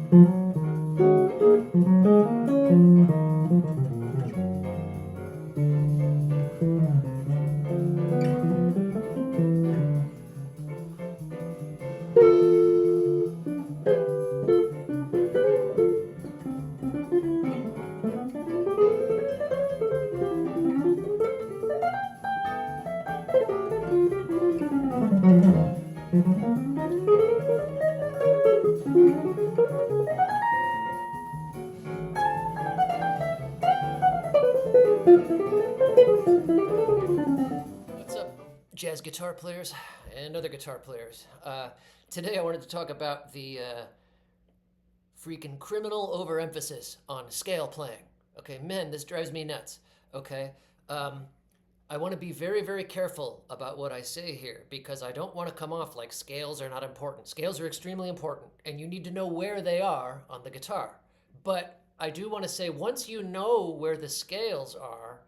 What's up, jazz guitar players and other guitar players? Today I wanted to talk about the freaking criminal overemphasis on scale playing. Okay, men, this drives me nuts. Okay, I want to be very, very careful about what I say here because I don't want to come off like scales are not important. Scales are extremely important, and you need to know where they are on the guitar. But I do want to say once you know where the scales are,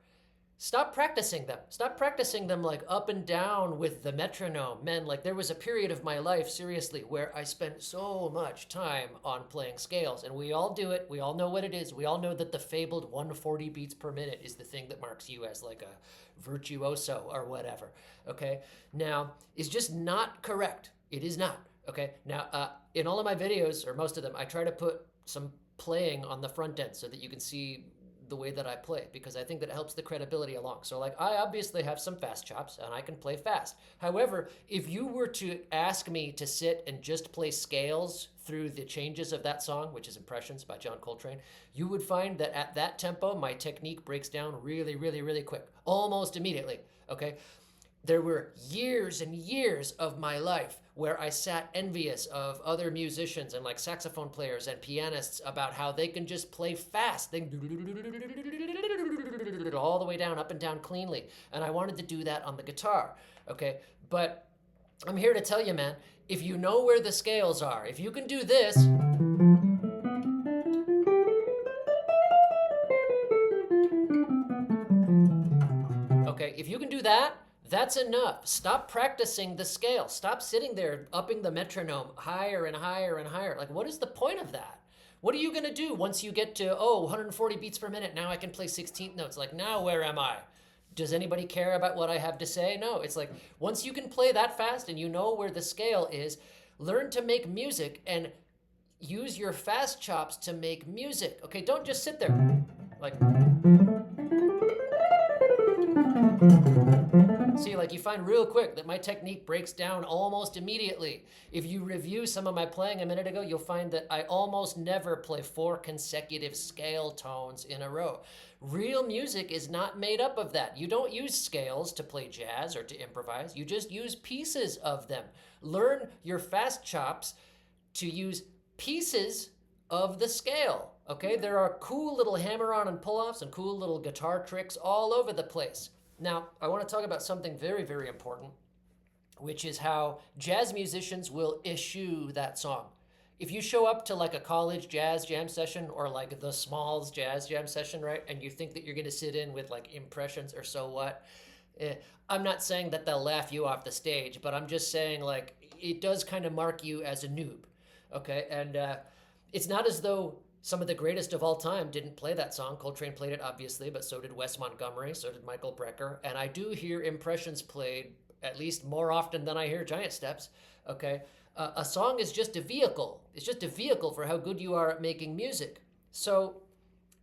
stop practicing them. Stop practicing them like up and down with the metronome. Man, like there was a period of my life, seriously, where I spent so much time on playing scales. And we all do it. We all know what it is. We all know that the fabled 140 beats per minute is the thing that marks you as like a virtuoso or whatever. Okay? Now, it's just not correct. It is not. Okay? Now, in all of my videos, or most of them, I try to put some playing on the front end so that you can see the way that I play, because I think that helps the credibility along. So like I obviously have some fast chops and I can play fast. However, if you were to ask me to sit and just play scales through the changes of that song, which is Impressions by John Coltrane, you would find that at that tempo, my technique breaks down really, really, really quick, almost immediately, okay? There were years and years of my life where I sat envious of other musicians and like saxophone players and pianists about how they can just play fast. They all the way down, up and down cleanly. And I wanted to do that on the guitar, okay? But I'm here to tell you, man, if you know where the scales are, if you can do this, okay, if you can do that, that's enough. Stop practicing the scale. Stop sitting there upping the metronome higher and higher and higher. Like, what is the point of that? What are you going to do once you get to, 140 beats per minute? Now I can play 16th notes. Like, now where am I? Does anybody care about what I have to say? No, it's like, once you can play that fast and you know where the scale is, learn to make music and use your fast chops to make music. Okay, don't just sit there. Like, see, like you find real quick that my technique breaks down almost immediately. If you review some of my playing a minute ago, you'll find that I almost never play 4 consecutive scale tones in a row. Real music is not made up of that. You don't use scales to play jazz or to improvise. You just use pieces of them. Learn your fast chops to use pieces of the scale. Okay, there are cool little hammer-on and pull-offs and cool little guitar tricks all over the place. Now, I want to talk about something very, very important, which is how jazz musicians will eschew that song. If you show up to like a college jazz jam session or like the Smalls jazz jam session, right, and you think that you're going to sit in with like Impressions or So What, I'm not saying that they'll laugh you off the stage, but I'm just saying like it does kind of mark you as a noob, okay? And it's not as though some of the greatest of all time didn't play that song. Coltrane played it, obviously, but so did Wes Montgomery, so did Michael Brecker. And I do hear Impressions played at least more often than I hear Giant Steps, okay? A song is just a vehicle. It's just a vehicle for how good you are at making music. So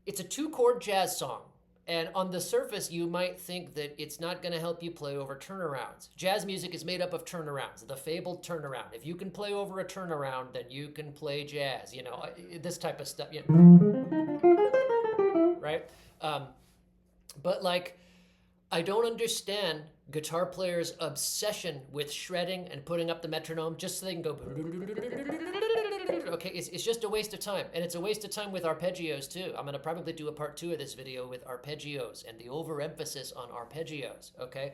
it's a 2-chord jazz song. And on the surface, you might think that it's not going to help you play over turnarounds. Jazz music is made up of turnarounds, the fabled turnaround. If you can play over a turnaround, then you can play jazz, you know, this type of stuff, you know, right? But like, I don't understand guitar players' obsession with shredding and putting up the metronome just so they can go. Okay, it's just a waste of time. And it's a waste of time with arpeggios too. I'm going to probably do a part 2 of this video with arpeggios and the overemphasis on arpeggios, okay?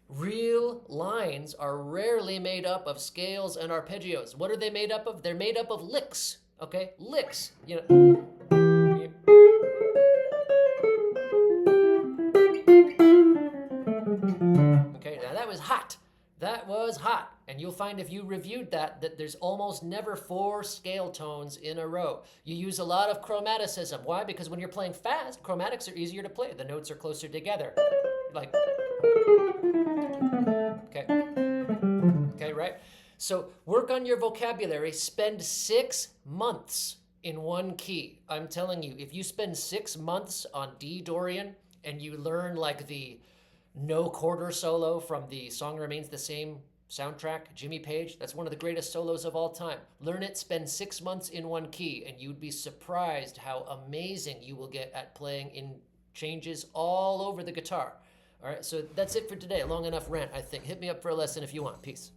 Real lines are rarely made up of scales and arpeggios. What are they made up of? They're made up of licks, okay? Licks, you know. Okay, now that was hot. That was hot. And you'll find if you reviewed that there's almost never 4 scale tones in a row. You use a lot of chromaticism. Why? Because when you're playing fast, chromatics are easier to play. The notes are closer together. Like, okay. Okay, right? So work on your vocabulary. Spend 6 months in one key. I'm telling you, if you spend 6 months on D Dorian and you learn like the no quarter solo from the Song Remains the Same soundtrack, Jimmy Page, that's one of the greatest solos of all time. Learn it, spend 6 months in one key, and you'd be surprised how amazing you will get at playing in changes all over the guitar. All right, so that's it for today. Long enough rant, I think. Hit me up for a lesson if you want. Peace.